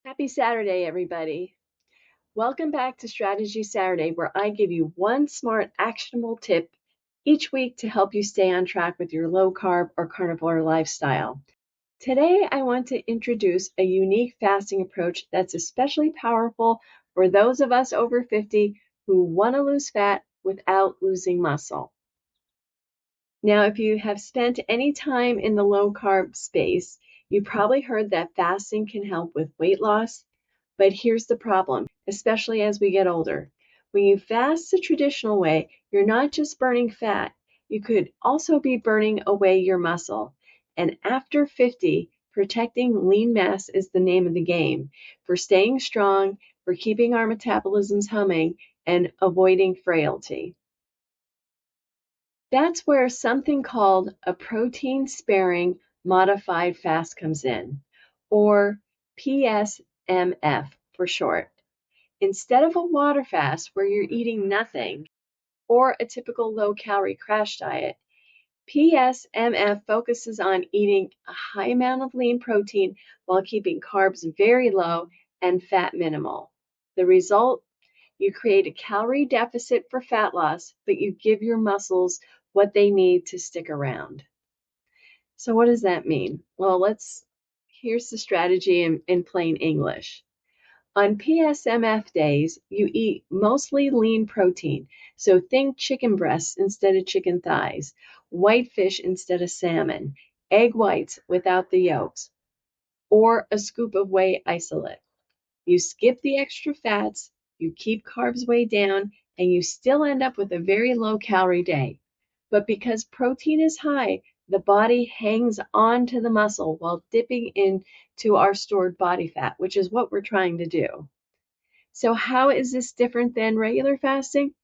Happy Saturday, everybody. Welcome back to Strategy Saturday, where I give you one smart, actionable tip each week to help you stay on track with your low carb or carnivore lifestyle. Today, I want to introduce a unique fasting approach that's especially powerful for those of us over 50 who want to lose fat without losing muscle. Now, if you have spent any time in the low carb space, you probably heard that fasting can help with weight loss. But here's the problem, especially as we get older. When you fast the traditional way, you're not just burning fat, you could also be burning away your muscle. And after 50, protecting lean mass is the name of the game for staying strong, for keeping our metabolisms humming, and avoiding frailty. That's where something called a protein-sparing modified fast comes in, or PSMF for short. Instead of a water fast where you're eating nothing, or a typical low-calorie crash diet, PSMF focuses on eating a high amount of lean protein while keeping carbs very low and fat minimal. The result? You create a calorie deficit for fat loss, but you give your muscles what they need to stick around. So what does that mean? Well, here's the strategy in plain English. On PSMF days, you eat mostly lean protein. So think chicken breasts instead of chicken thighs, white fish instead of salmon, egg whites without the yolks, or a scoop of whey isolate. You skip the extra fats, you keep carbs way down, and you still end up with a very low calorie day. But because protein is high, the body hangs on to the muscle while dipping into our stored body fat, which is what we're trying to do. So how is this different than regular fasting?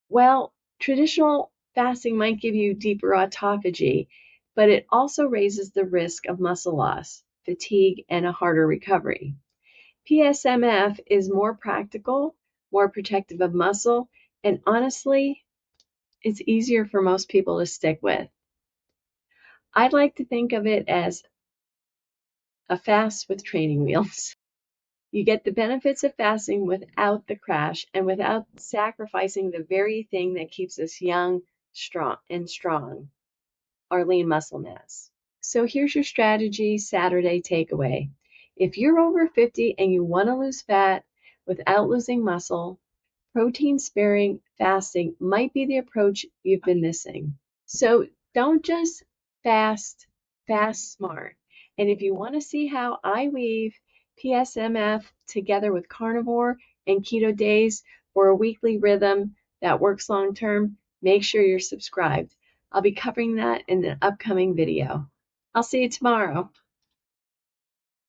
Well, traditional fasting might give you deeper autophagy, but it also raises the risk of muscle loss, fatigue, and a harder recovery. PSMF is more practical, more protective of muscle, and honestly, it's easier for most people to stick with. I'd like to think of it as a fast with training wheels. You get the benefits of fasting without the crash and without sacrificing the very thing that keeps us young, strong, our lean muscle mass. So here's your strategy Saturday takeaway. If you're over 50 and you want to lose fat without losing muscle, protein-sparing fasting might be the approach you've been missing. So don't just fast smart. And if you want to see how I weave PSMF together with carnivore and keto days for a weekly rhythm that works long term, make sure you're subscribed. I'll be covering that in an upcoming video. I'll see you tomorrow.